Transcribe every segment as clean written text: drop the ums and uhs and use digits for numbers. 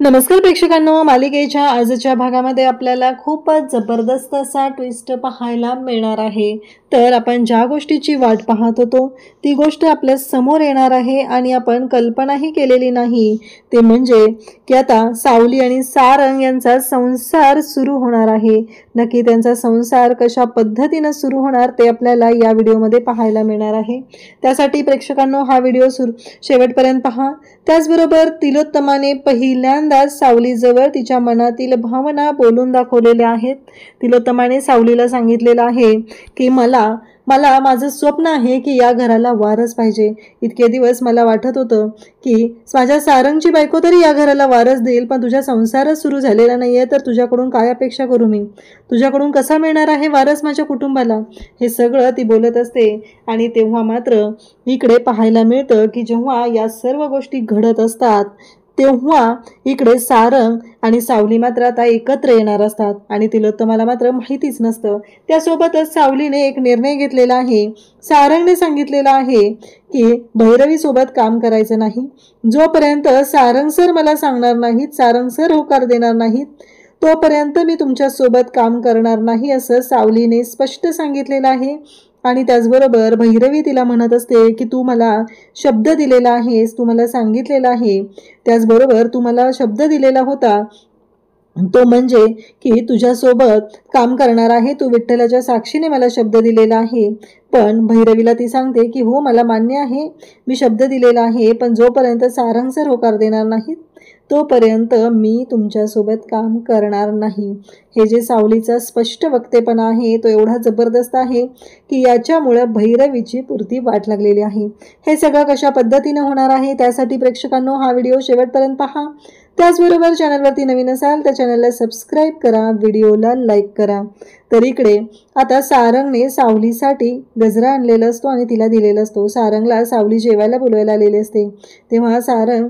नमस्कार प्रेक्षकांनो, मालिकेच्या आजच्या भागामध्ये आपल्याला खूपच जबरदस्त असा ट्विस्ट पाहायला मिळणार आहे। तर आपण ज्या गोष्टीची वाट पाहत होतो ती गोष्ट आपल्या समोर येणार आहे आणि आपण कल्पनाही केलेली नाही, ते म्हणजे की आता सावली आणि सारंग यांचा संसार सुरू होणार आहे। नक्की त्यांचा संसार कशा पद्धतीने सुरू होणार ते आपल्याला या व्हिडिओमध्ये पाहायला मिळणार आहे। त्यासाठी प्रेक्षकांनो हा व्हिडिओ शेवटपर्यंत पहा। त्याचबरोबर तिलोत्तमाने पहिल्यांदा सावलीजवळ तिच्या मनातील भावना बोलून दाखवलेल्या आहेत। तिलोत्तमाने सावलीला सांगितलेलं आहे की मला माझं स्वप्न आहे की या घराला वारस पाहिजे। इतके दिवस मला वाटत होतं की माझ्या सारंगची बायको तरी या घराला वारस देईल, पण तुझा संसारच सुरू झालेला नाहीये तर तुझ्याकडून काय अपेक्षा करू मी? तुझ्याकडून कसा मिळणार आहे वारस माझ्या कुटुंबाला? हे सगळं ती बोलत असते आणि तेव्हा मात्र इकडे पाहायला मिळतं की जेव्हा या सर्व गोष्टी घडत असतात तेव्हा इकडे सारंग आणि सावली मात्र आता एकत्र येणार असतात आणि तिलोत्तमाला मात्र माहितीच नसतं। त्यासोबतच सावलीने एक निर्णय घेतलेला आहे। सारंगने सांगितलेलं आहे की भैरवी सोबत काम करायचं नाही, जोपर्यंत सारंग सर मला सांगणार नाहीत, सारंग सर होकार देणार नाहीत, तोपर्यंत मी तुमच्या सोबत काम करणार नाही असं सावलीने स्पष्ट सांगितलेलं आहे। आणि त्याचबरोबर भैरवी तिला म्हणत असते की तू मला शब्द दिलेला आहेस, तू मला सांगितलेला आहे, त्याचबरोबर तू मला शब्द दिलेला होता तो म्हणजे की तुझ्यासोबत काम करणार आहे, तू विठ्ठलाच्या साक्षीने मला शब्द दिलेला आहे। पण भैरवीला ती सांगते की हो मला मान्य आहे, मी शब्द दिलेला आहे, पण जोपर्यंत सारंग सर होकार देणार नाहीत तोपर्यंत मी तुमच्यासोबत काम करणार नाही। हे जे सावलीचा स्पष्ट वक्तेपणा आहे तो एवढा जबरदस्त आहे की याच्यामुळे भैरवीची पुरती वाट लागलेली आहे। हे सगळं कशा पद्धतीने होणार आहे त्यासाठी प्रेक्षकांनो हा व्हिडिओ शेवटपर्यंत पहा। त्याचबरोबर चॅनलवरती नवीन असाल तर चॅनलला सबस्क्राईब करा, व्हिडिओला लाईक करा। तर इकडे आता सारंगने सावलीसाठी गजरा आणलेला असतो आणि तिला दिलेला असतो। सारंगला सावली जेवायला बोलवायला आलेली असते, तेव्हा सारंग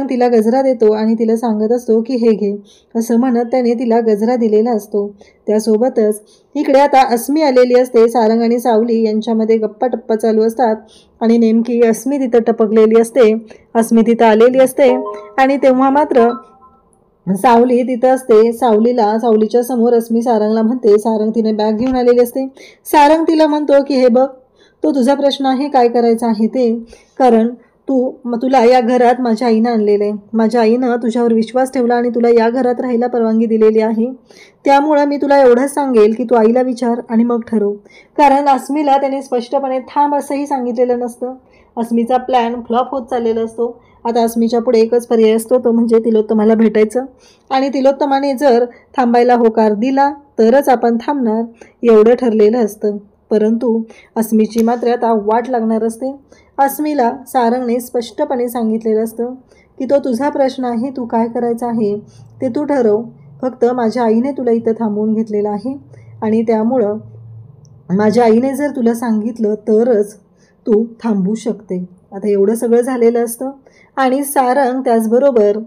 तिला गजरा देतो आणि तिला सांगत असतो की हे घे असं म्हणत त्याने तिला गजरा दिलेला असतो। त्यासोबतच इकडे आता अस्मी आलेली असते। सारंग आणि सावली यांच्यामध्ये गप्पा टप्पा चालू असतात आणि नेमकी अस्मी तिथं टपकलेली असते, अस्मी तिथं आलेली असते आणि तेव्हा मात्र सावली तिथं असते। सावलीच्या समोर अस्मी सारंगला म्हणते, सारंग तिने बॅग घेऊन आलेली असते, सारंग तिला म्हणतो की हे बघ तो तुझा प्रश्न आहे काय करायचं आहे ते, कारण तुला या घरात माझ्या आईनं आणलेलं आहे, माझ्या आईनं तुझ्यावर विश्वास ठेवला आणि तुला या घरात राहायला परवानगी दिलेली आहे। त्यामुळं मी तुला एवढंच सांगेल की तू आईला विचार आणि मग ठरव, कारण अस्मीला त्याने स्पष्टपणे थांब असंही सांगितलेलं नसतं। अस्मीचा प्लॅन फ्लॉप होत चाललेला असतो। आता अस्मीच्या पुढे एकच पर्याय असतो, तो म्हणजे तिलोत्तमाला भेटायचं आणि तिलोत्तमाने जर थांबायला होकार दिला तरच आपण थांबणार एवढं ठरलेलं असतं। परंतु अस्मीची मात्र आता वाट लागणार असते। अस्मीला सारंगने स्पष्टपणे सांगितलेलं असतं की तो तुझा प्रश्न आहे, तू काय करायचं आहे ते तू ठरव, फक्त माझ्या आईने तुला इथं थांबवून घेतलेलं आहे आणि त्यामुळं माझ्या आईने जर तुला सांगितलं तरच तू थांबू शकते। आता एवढं सगळं झालेलं असतं आणि सारंग त्याचबरोबर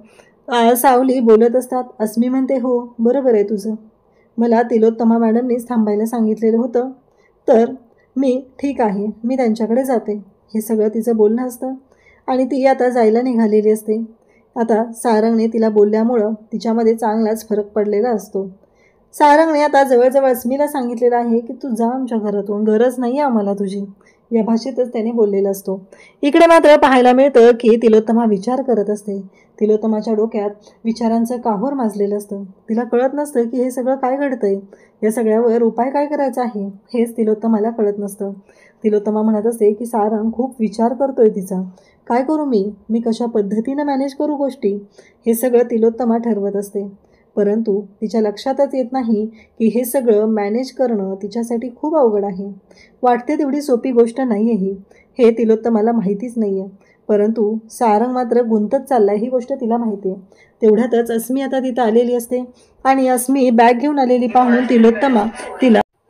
सावली बोलत असतात। अस्मी म्हणते हो बरोबर आहे तुझं, मला तिलोत्तमा मॅडमनीच थांबायला सांगितलेलं होतं, तर मी ठीक आहे मी त्यांच्याकडे जाते, हे सगळं तिचं बोलणं असतं आणि ती आता जायला निघालेली असते। आता सारंगने तिला बोलल्यामुळं तिच्यामध्ये चांगलाच फरक पडलेला असतो। सारंगने आता जवळजवळ अस्मीला सांगितलेलं आहे की तू जा आमच्या घरातून, गरज नाही आहे आम्हाला तुझी, या भाषेतच त्याने बोललेला असतो। इकडे मात्र पाहायला मिळतं की तिलोत्तमा विचार करत असते। तिलोत्तमाच्या डोक्यात विचारांचं काहोर माजलेलं असतं, तिला कळत नसतं की हे सगळं काय घडतंय, या सगळ्यावर उपाय काय करायचा आहे हेच तिलोत्तमाला कळत नसतं। तिलोत्तमा म्हणत असते की सारंग खूप विचार करतोय तिचा, काय करू मी कशा पद्धतीनं मॅनेज करू गोष्टी, हे सगळं तिलोत्तमा ठरवत असते। परंतु तिच्या लक्षातच येत नाही की हे सगळं मॅनेज करणं तिच्यासाठी खूप अवघड आहे, वाटते तेवढी सोपी गोष्ट नाही आहे हे तिलोत्तमाला माहितीच नाही आहे। परंतु सारंग मात्र गुंतत चाललाय ही गोष्ट तिला माहिती आहे। तेवढ्यातच अस्मी आता तिथं आलेली असते आणि अस्मी बॅग घेऊन आलेली पाहून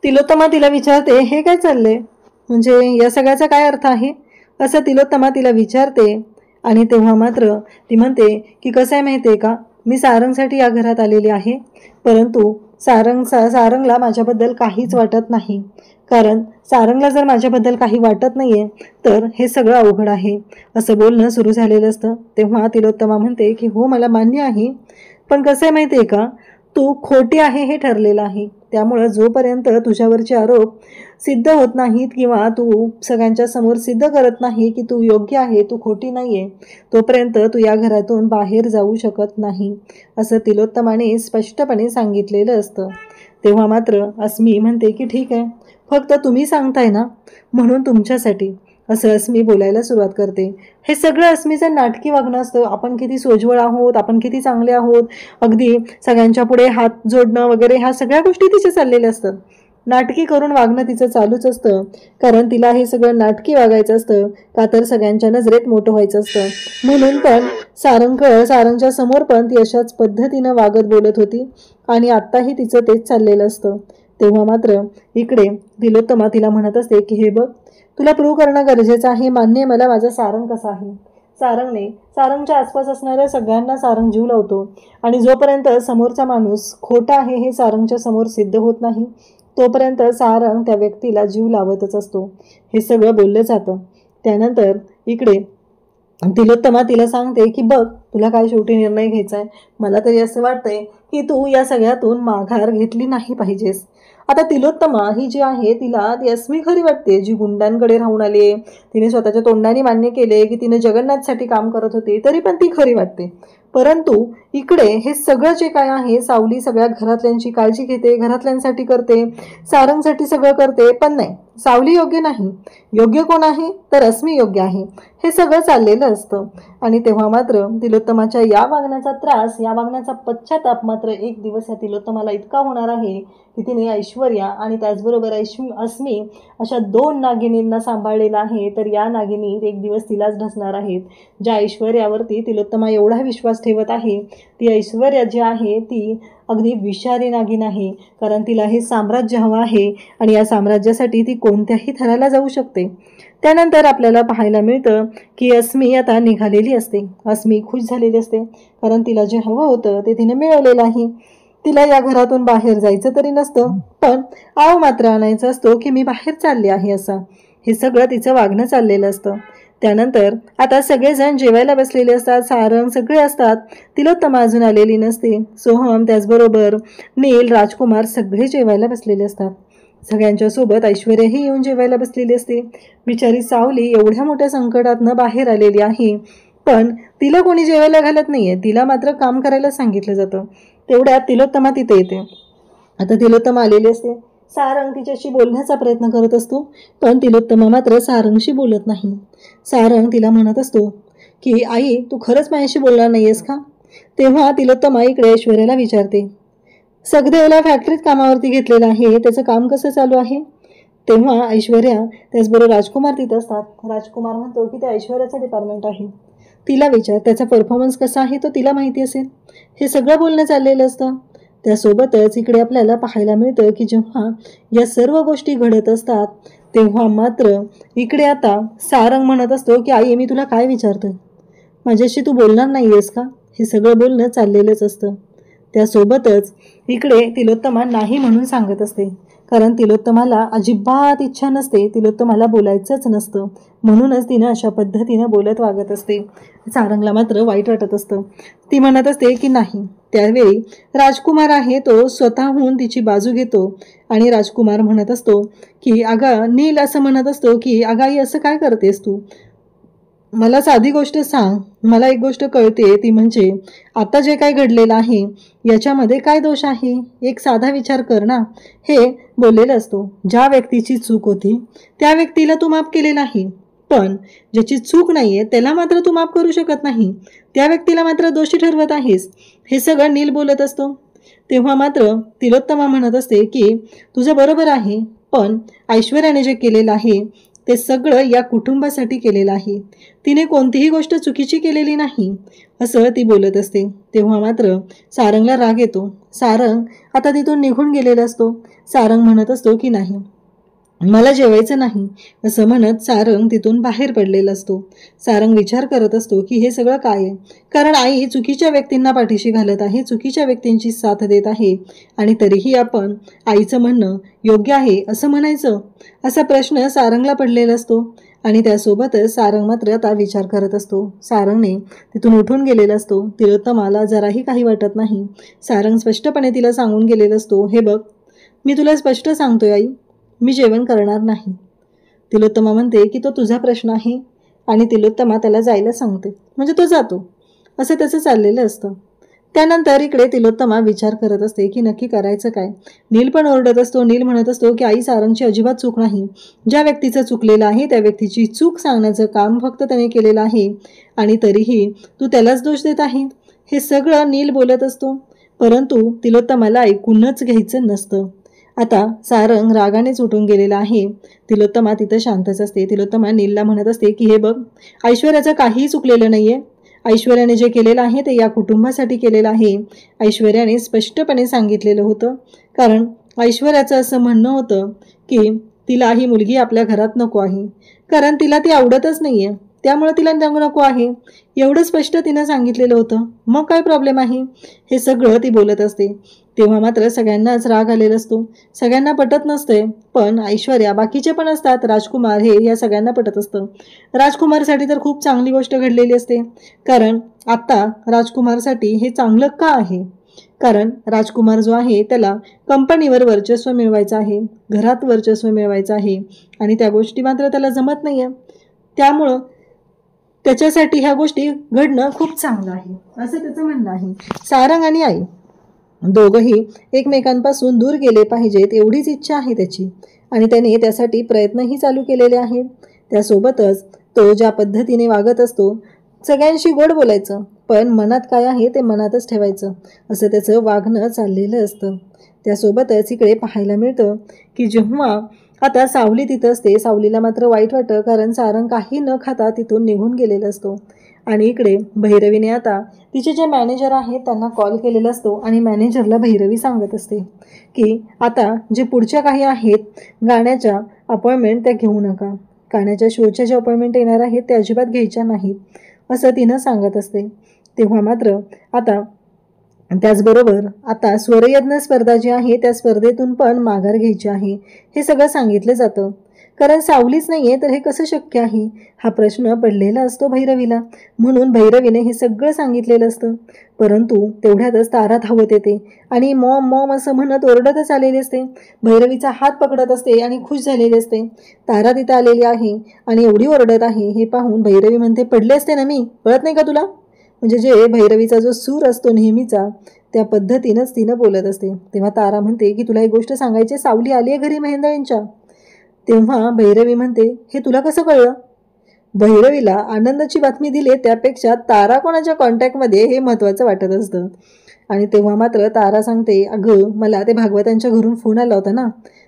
तिलोत्तमा तिला विचारते हे काय चाललंय, म्हणजे या सगळ्याचा काय अर्थ आहे असं तिलोत्तमा तिला विचारते आणि तेव्हा मात्र ती म्हणते की कसं आहे माहिती आहे का, मी सारंगसाठी या घरात आलेली आहे, परंतु सारंगला माझ्याबद्दल काहीच वाटत नाही, कारण सारंगला जर माझ्याबद्दल काही वाटत नाहीये तर हे सगळं अवघड आहे, असं बोलणं सुरू झालेलं असतं. तेव्हा तिलोत्तमा म्हणते की हो, मला मान्य आहे, पण कसं आहे माहिती आहे का, तू खोटी आहे हे ठरलेलं आहे. त्यामुळं जोपर्यंत तुझ्यावरचे आरोप सिद्ध होत नाहीत किंवा तू सगळ्यांच्या समोर सिद्ध करत नाही की तू योग्य आहे, तू खोटी नाहीये, तोपर्यंत तू या घरातून बाहेर जाऊ शकत नाही, असं तिलोत्तमाने स्पष्टपणे सांगितलेलं असतं. तेव्हा मात्र अस्मी म्हणते की ठीक आहे, फक्त तुम्ही सांगताय ना म्हणून तुमच्यासाठी, असं अस्मी बोलायला सुरुवात करते. हे सगळं अस्मीचं नाटकी वागणं असतं. आपण किती सोज्वळ आहोत, आपण किती चांगले आहोत, अगदी सगळ्यांच्या पुढे हात जोडणं वगैरे ह्या सगळ्या गोष्टी तिच्या चाललेल्या असतात. नाटकी करून वागणं तिचं चालूच असतं, कारण तिला हे सगळं नाटकी वागायचं असतं, का तर सगळ्यांच्या नजरेत मोठं व्हायचं असतं. म्हणून पण सारंगच्या समोर पण ती अशाच पद्धतीनं वागत बोलत होती आणि आत्ताही तिचं तेच चाललेलं असतं. तेव्हा मात्र इकडे तिलोत्तमा तिला म्हणत असते की हे बघ, तुला प्रूव्ह करणं गरजेचं आहे, मान्य आहे मला माझा सारंग कसा आहे. सारंगच्या आसपास असणाऱ्या सगळ्यांना सारंग जीव लावतो आणि जोपर्यंत समोरचा माणूस खोटा आहे हे सारंगच्या समोर सिद्ध होत नाही तोपर्यंत सारंग त्या व्यक्तीला जीव लावतच असतो, हे सगळं बोललं जातं. त्यानंतर इकडे तिलोत्तमा तिला सांगते की बघ, तुला काय शेवटी निर्णय घ्यायचा आहे. मला तरी असं वाटतंय की तू या सगळ्यातून माघार घेतली नाही पाहिजेस. आता तिलोत्तमा ही जी आहे तिला ती अस्मी खरी वाटते, जी गुंडांकडे राहून आली, तिने स्वतःच्या तोंडाने मान्य केले की तिने जगन्नाथसाठी काम करत होती, तरी पण ती खरी वाटते. परंतु इकडे हे सगळं जे काय आहे, सावली सगळ्या घरातल्यांची काळजी घेते, घरातल्यांसाठी करते, सारंगसाठी सगळं करते, पण नाही, सावली योग्य नाही. योग्य कोण आहे तर अस्मी योग्य आहे, हे सगळं चाललेलं असतं. आणि तेव्हा मात्र तिलोत्तमाच्या या वागण्याचा त्रास, या वागण्याचा पश्चाताप मात्र एक दिवस या तिलोत्तमाला इतका होणार आहे की तिने ऐश्वर्या आणि त्याचबरोबर अस्मी अशा 2 नागिनींना सांभाळलेला आहे, तर या नागिनी एक दिवस तिलाच ढसणार आहेत. ज्या ऐश्वर्यावरती तिलोत्तमा एवढा विश्वास ठेवत आहे, ती ऐश्वर्या जी आहे ती अगदी विषारी नागिन आहे, कारण तिला हे साम्राज्य हवं आहे आणि या साम्राज्यासाठी ती कोणत्याही थराला जाऊ शकते. त्यानंतर आपल्याला पाहायला मिळतं की अस्मी आता निघालेली असते. अस्मी खुश झालेली असते, कारण तिला जे हवं होतं ते तिने मिळवलेलं आहे. तिला या घरातून बाहेर जायचं तरी नसतं, पण आव मात्र आणायचा असतो की मी बाहेर चालले आहे असं. हे सगळं तिचं वागणं चाललेलं असतं. त्यानंतर आता सगळेजण जेवायला बसलेले असतात, सारंग सगळे असतात, तिलोत्तमा अजून आलेली नसते. सोहम त्याचबरोबर नील, राजकुमार सगळे जेवायला बसलेले असतात. सगळ्यांच्या सोबत ऐश्वर्याही येऊन जेवायला बसलेली असते. बिचारी सावली एवढ्या मोठ्या संकटातनं बाहेर आलेली आहे, पण तिला कोणी जेवायला घालत नाहीये, तिला मात्र काम करायला सांगितलं जातं. तेवढ्यात तिलोत्तमा तिथे येते. आता तिलोत्तमा आलेली असते. सारंग तिच्याशी बोलण्याचा प्रयत्न करत असतो, पण तिलोत्तमा मात्र सारंगशी बोलत नाही. सारंग तिला म्हणत असतो की आई, तू खरंच माझ्याशी बोलणार नाहीयेस का. तेव्हा तिलोत्तमा इकडे ऐश्वर्याला विचारते, सगदेवला फॅक्टरीत कामावरती घेतलेलं आहे, त्याचं काम कसं चालू आहे. तेव्हा ऐश्वर्या त्याचबरोबर राजकुमार तिथं असतात. राजकुमार म्हणतो की ते ऐश्वर्याचं डिपार्टमेंट आहे, तिला विचार, त्याचा परफॉर्मन्स कसा आहे तो तिला माहिती असेल. हे सगळं बोलणं चाललेलं असतं. त्यासोबतच इकडे आपल्याला पाहायला मिळतं की जेव्हा या सर्व गोष्टी घडत असतात तेव्हा मात्र इकडे आता सारंग म्हणत असतो की आई, मी तुला काय विचारतोय, माझ्याशी तू बोलणार नाही आहेस का. हे सगळं बोलणं चाललेलंच असतं. त्यासोबतच इकडे तिलोत्तमा नाही म्हणून सांगत असते, कारण तिलोत्तमाला अजिबात इच्छा नसते, तिलोत्तमाला बोलायचंच नसतं, म्हणूनच तिनं अशा पद्धतीनं बोलत वागत असते. सारंगला मात्र वाईट वाटत असतं. ती म्हणत असते की नाही. त्यावेळी राजकुमार आहे तो स्वतःहून तिची बाजू घेतो आणि राजकुमार म्हणत असतो की अगं, नील असं म्हणत असतो की अगं आई, असं काय करतेस तू, मला साधी गोष्ट सांग. मला एक गोष्ट कळते, ती म्हणजे आता जे काय घडलेलं आहे याच्यामध्ये काय दोष आहे, एक साधा विचार कर ना. हे बोललेलं असतो. ज्या व्यक्तीची चूक होती त्या व्यक्तीला तू माफ केलेला आहे, पण ज्याची चूक नाहीये त्याला मात्र तू माफ करू शकत नाही, त्या व्यक्तीला मात्र दोषी ठरवत आहेस. हे सगळं नील बोलत असतो. तेव्हा मात्र तिलोत्तमा म्हणत असते की तुझं बरोबर आहे, पण ऐश्वर्याने जे केलेलं आहे ते सगळं या कुटुंबासाठी केलेलं आहे, तिने कोणतीही गोष्ट चुकीची केलेली नाही, असं ती बोलत असते. तेव्हा मात्र सारंगला राग येतो. सारंग आता तिथून निघून गेलेला असतो. सारंग म्हणत असतो की नाही, मला जेवायचं नाही असं म्हणत सारंग तिथून बाहेर पडलेला असतो. सारंग विचार करत असतो की हे सगळं काय आहे. कारण आई चुकीच्या व्यक्तींना पाठीशी घालत आहे, चुकीच्या व्यक्तींची साथ देत आहे आणि तरीही आपण आईचं म्हणणं योग्य आहे असं म्हणायचं, असा प्रश्न सारंगला पडलेला असतो. आणि त्यासोबतच सारंग मात्र आता विचार करत असतो. सारंगने तिथून उठून गेलेला असतो. तिलोत्तमाला जराही काही वाटत नाही. सारंग स्पष्टपणे तिला सांगून गेलेला असतो, हे बघ, मी तुला स्पष्ट सांगतोय आई, मी जेवण करणार नाही. तिलोत्तमा म्हणते की तो तुझा प्रश्न आहे आणि तिलोत्तमा त्याला जायला सांगते, म्हणजे तो जातो. असं त्याचं चाललेलं असतं. त्यानंतर इकडे तिलोत्तमा विचार करत असते की नक्की करायचं काय. नील पण ओरडत असतो. नील म्हणत असतो की आई, सारंगची अजिबात चूक नाही. ज्या व्यक्तीचं चुकलेलं आहे त्या व्यक्तीची चूक सांगण्याचं काम फक्त त्याने केलेलं आहे आणि तरीही तू त्यालाच दोष देत आहे. हे सगळं नील बोलत असतो, परंतु तिलोत्तमाला ऐकूनच घ्यायचं नसतं. आता सारंग रागानेच उठून गेलेला आहे. तिलोत्तमा तिथं शांतच असते. तिलोत्तमा नीलला म्हणत असते की हे बघ, ऐश्वर्याचं काहीही चुकलेलं नाहीये. ऐश्वर्याने जे केलेलं आहे ते या कुटुंबासाठी केलेलं आहे. ऐश्वर्याने स्पष्टपणे सांगितलेलं होतं, कारण ऐश्वर्याचं असं म्हणणं होतं की तिला ही मुलगी आपल्या घरात नको आहे, कारण तिला ती आवडतच नाहीये, त्यामुळे तिला नको आहे. एवढं स्पष्ट तिनं सांगितलेलं होतं. मग काय प्रॉब्लेम आहे. हे सगळं ती बोलत असते. तेव्हा मात्र सगळ्यांनाच राग आलेला असतो. सगळ्यांना पटत नसते, पण ऐश्वर्या, बाकीचे पण असतात, राजकुमार, हे या सगळ्यांना पटत असतं. राजकुमारसाठी तर खूप चांगली गोष्ट घडलेली असते, कारण आत्ता राजकुमारसाठी हे चांगलं का आहे. कारण राजकुमार जो आहे त्याला कंपनीवर वर्चस्व मिळवायचं आहे, घरात वर्चस्व मिळवायचं आहे आणि त्या गोष्टी मात्र त्याला जमत नाही आहे. त्यामुळं त्याच्यासाठी ह्या गोष्टी घडणं खूप चांगलं आहे असं त्याचं म्हणणं आहे. सारंग आणि आई दोघंही एकमेकांपासून दूर गेले पाहिजेत एवढीच इच्छा आहे त्याची आणि त्याने त्यासाठी प्रयत्नही चालू केलेले आहेत. त्यासोबतच तो ज्या पद्धतीने वागत असतो, सगळ्यांशी गोड बोलायचं, पण मनात काय आहे ते मनातच ठेवायचं, असं त्याचं वागणं चाललेलं असतं. त्यासोबतच इकडे पाहायला मिळतं की जेव्हा आता सावली तिथं असते, सावलीला मात्र वाईट वाटतं, कारण सारंग काही न खाता तिथून निघून गेलेला असतो. आणि इकडे भैरवीने आता तिचे जे मॅनेजर आहेत त्यांना कॉल केलेला असतो आणि मॅनेजरला भैरवी सांगत असते की आता जे पुढच्या काही आहेत गाण्याच्या अपॉइंटमेंट त्या घेऊ नका, गाण्याच्या शोच्या ज्या अपॉइंटमेंट येणार आहेत त्या अजिबात घ्यायच्या नाहीत असं तिनं सांगत असते. तेव्हा मात्र आता त्याचबरोबर आता स्वरयज्ञ स्पर्धा जी आहे त्या स्पर्धेतून पण माघार घ्यायची आहे हे सगळं सांगितलं जातं. कारण सावलीच नाहीये तर हे कसं शक्य आहे हा प्रश्न पडलेला असतो भैरवीला. म्हणून भैरवीने हे सगळं सांगितलेलं असतं. परंतु तेवढ्यातच तारा धावत येते आणि मॉम मॉम असं म्हणत ओरडतच आलेली असते. भैरवीचा हात पकडत असते आणि खुश झालेली असते. तारा तिथं आलेली आहे आणि एवढी ओरडत आहे हे पाहून भैरवी म्हणते, पडले असते ना मी, कळत नाही का तुला. म्हणजे जे भैरवीचा जो सूर असतो नेहमीचा त्या पद्धतीनंच तिनं बोलत असते. तेव्हा तारा म्हणते की तुला एक गोष्ट सांगायची, सावली आली आहे घरी महेंदळींच्या. तेव्हा भैरवी म्हणते, हे तुला कसं कळलं. भैरवीला आनंदाची बातमी दिली त्यापेक्षा तारा कोणाच्या कॉन्टॅक्टमध्ये हे महत्त्वाचं वाटत असतं. आणि तेव्हा मात्र तारा सांगते, अगं मला ते भागवतांच्या घरून फोन आला होता ना,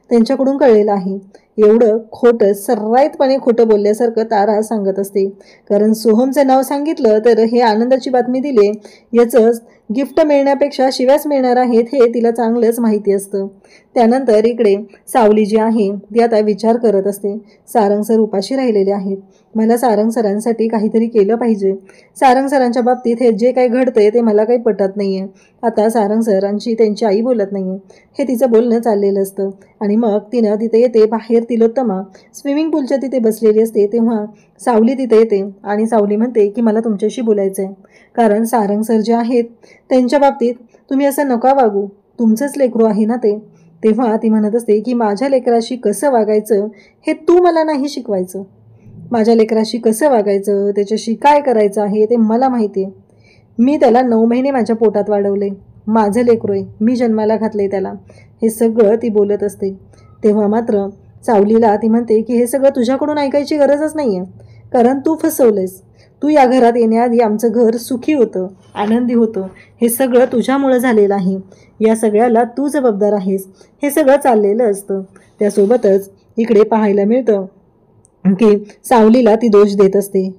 त्यांच्याकडून कळलेलं आहे. एवढं खोटं, सर्राईतपणे खोटं बोलल्यासारखं तारा सांगत असते. कारण सोहमचं नाव सांगितलं तर हे आनंदाची बातमी दिली याचंच गिफ्ट मिळण्यापेक्षा शिव्याच मिळणार आहेत हे तिला चांगलंच माहिती असतं. त्यानंतर इकडे सावली जी आहे ती आता विचार करत असते, सारंग सर उपाशी राहिलेले आहेत, मला सारंग सरांसाठी काहीतरी केलं पाहिजे. सारंग सरांच्या बाबतीत हे जे काही घडतंय ते मला काही पटत नाही आहे. आता सारंग सरांची त्यांची आई बोलत नाही आहे हे तिचं बोलणं चाललेलं असतं. आणि मग तिनं तिथे येते. बाहेर तिलोत्तमा स्विमिंग पूलच्या तिथे बसलेली असते. तेव्हा सावली तिथे येते आणि सावली म्हणते की मला तुमच्याशी बोलायचं आहे, कारण सारंग सर जे आहेत त्यांच्या बाबतीत तुम्ही असं नका वागू, तुमचंच लेकरू आहे ना ते. तेव्हा ती म्हणत असते की माझ्या लेकराशी कसं वागायचं हे तू मला नाही शिकवायचं. माझ्या लेकराशी कसं वागायचं, त्याच्याशी काय करायचं आहे ते मला माहिती आहे. मी त्याला 9 महिने माझ्या पोटात वाढवले, माझं लेकरू आहे, मी जन्माला घातले त्याला, हे सगळं ती बोलत असते. तेव्हा मात्र सावलीला ती म्हणते की हे सगळं तुझ्याकडून ऐकायची गरजच नाही आहे, कारण तू फसवलेस. तू या घरात येण्याआधी आमचं घर सुखी होतं, आनंदी होतं, हे सगळं तुझ्यामुळं झालेलं आहे. या सगळ्याला तू जबाबदार आहेस. हे सगळं चाललेलं असतं. त्यासोबतच इकडे पाहायला मिळतं की सावलीला ती दोष देत असते,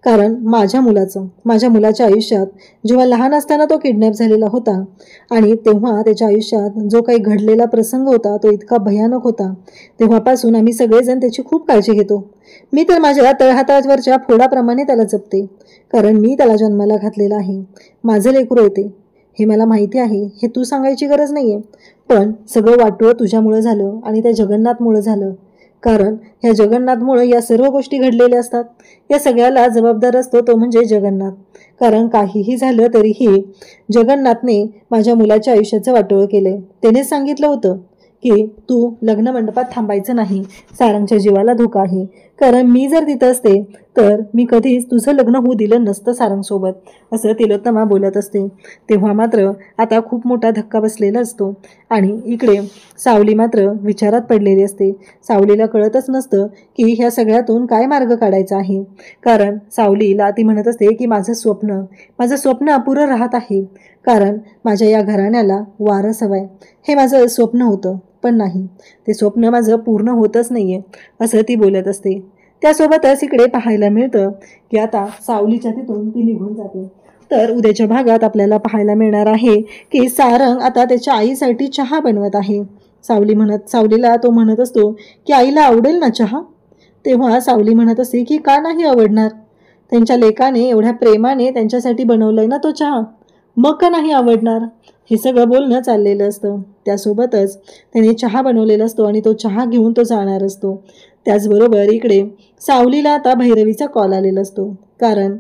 कारण माझ्या मुलाच्या आयुष्यात जेव्हा लहान असताना तो किडनॅप झालेला होता आणि तेव्हा त्याच्या आयुष्यात जो काही घडलेला प्रसंग होता तो इतका भयानक होता, तेव्हापासून आम्ही सगळेजण त्याची खूप काळजी घेतो. मी तर माझ्या तळहातावरच्या फोडाप्रमाणे त्याला जपते, कारण मी त्याला जन्माला घातलेला आहे. माझं लेकरू आहे ते, हे मला माहिती आहे. हे तू सांगायची गरज नाहीये. पण सगळं वाटोळं तुझ्यामुळं झालं आणि त्या जगन्नाथमुळं झालं. कारण ह्या जगन्नाथमुळं या सर्व गोष्टी घडलेल्या असतात. या सगळ्याला जबाबदार असतो तो म्हणजे जगन्नाथ. कारण काहीही झालं तरीही जगन्नाथने माझ्या मुलाच्या आयुष्याचं वाटोळं केलंय. त्यानेच सांगितलं होतं की तू लग्न मंडपात थांबायचं नाही, सारंगच्या जीवाला धोका आहे. कारण मी जर तिथं असते तर मी कधीच तुझं लग्न होऊ दिलं नसतं सारंगसोबत, असं तिलोत्तमा बोलत असते. तेव्हा मात्र आता खूप मोठा धक्का बसलेला असतो आणि इकडे सावली मात्र विचारात पडलेली असते. सावलीला कळतच नसतं की ह्या सगळ्यातून काय मार्ग काढायचा आहे. कारण सावलीला ती म्हणत असते की माझं स्वप्न अपुरं राहत आहे. कारण माझ्या या घराण्याला वारस हवाय, हे माझं स्वप्न होतं. पण नाही, ते स्वप्न माझं पूर्ण होतच नाहीये, असं ती बोलत असते. त्यासोबतच इकडे पाहायला मिळतं की आता सावलीच्या तिथून ती निघून जाते. तर उद्याच्या भागात आपल्याला पाहायला मिळणार आहे की सारंग आता त्याच्या आईसाठी चहा बनवत आहे. सावलीला तो म्हणत असतो की आईला आवडेल ना चहा? तेव्हा सावली म्हणत असते की का नाही आवडणार? त्यांच्या लेकाने एवढ्या प्रेमाने त्यांच्यासाठी बनवलंय ना तो चहा, मग का नाही आवडणार? हे सगळं बोलणं चाललेलं असतं. त्यासोबतच त्याने चहा बनवलेला असतो आणि तो चहा घेऊन तो जाणार असतो. त्याचबरोबर इकडे सावलीला आता भैरवीचा कॉल आलेला असतो. कारण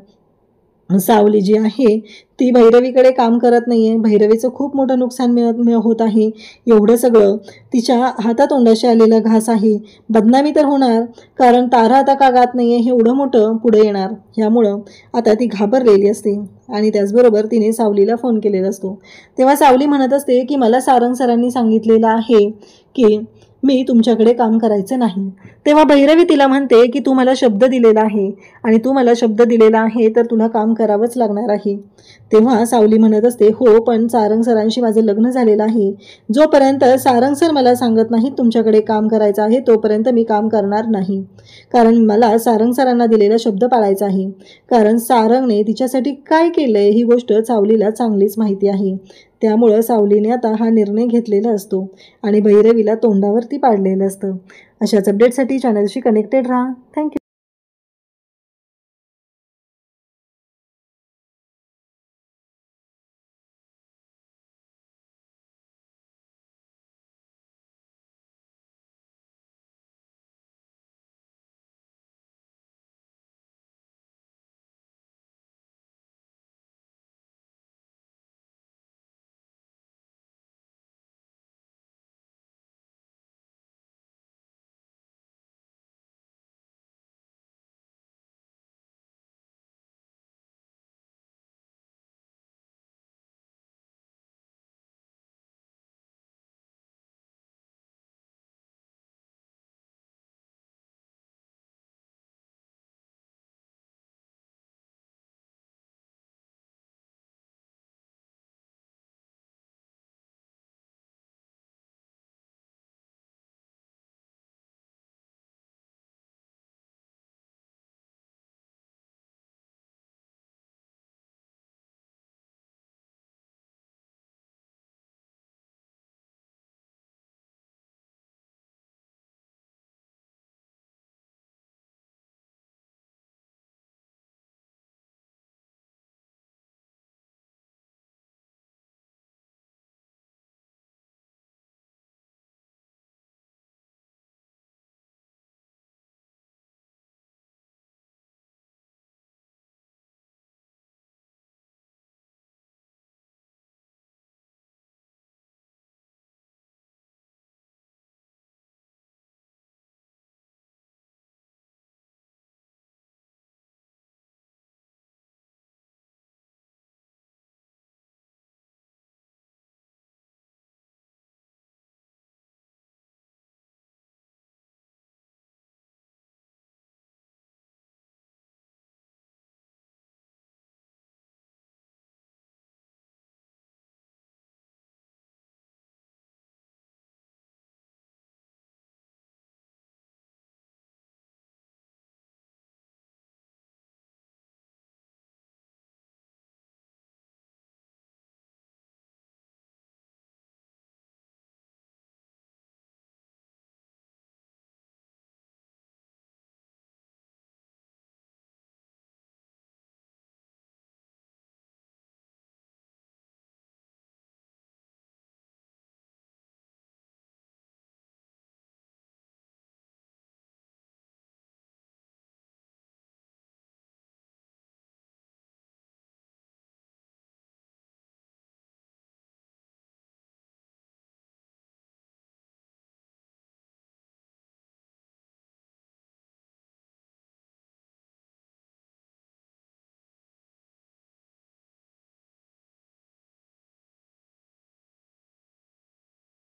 सावली जी आहे ती भैरवीकडे काम करत नाहीये. भैरवीचं खूप मोठं नुकसान होत आहे. एवढं सगळं तिच्या हातातोंडाशी आलेला घास आहे. बदनामी तर होणार, कारण तारा आता का गात नाहीये हे एवढं मोठं पुढे येणार. ह्यामुळं आता ती घाबरलेली असते आणि त्याचबरोबर तिने सावलीला फोन केलेला असतो. तेव्हा सावली म्हणत असते की मला सारंग सरांनी सांगितलेलं आहे की मी तुमच्याकडे काम करायचं नाही. तेव्हा भैरवी तिला म्हणते की तू मला शब्द दिलेला आहे आणि तू मला शब्द दिलेला आहे तर तुला काम करावंच लागणार आहे. तेव्हा सावली म्हणत असते हो, पण सारंग सरांशी माझं लग्न झालेलं आहे. जोपर्यंत सारंग सर मला सांगत नाहीत तुमच्याकडे काम करायचं आहे तोपर्यंत मी काम करणार नाही. कारण मला सारंग सरांना दिलेला शब्द पाळायचा आहे. कारण सारंगने तिच्यासाठी काय केलंय ही गोष्ट सावलीला चांगलीच माहिती आहे. त्यामुळं सावलीने आता हा निर्णय घेतलेला असतो आणि भैरवीला तोंडावरती पाडलेलं असतं. अशाच अपडेटसाठी चॅनलशी कनेक्टेड राहा. थँक्यू.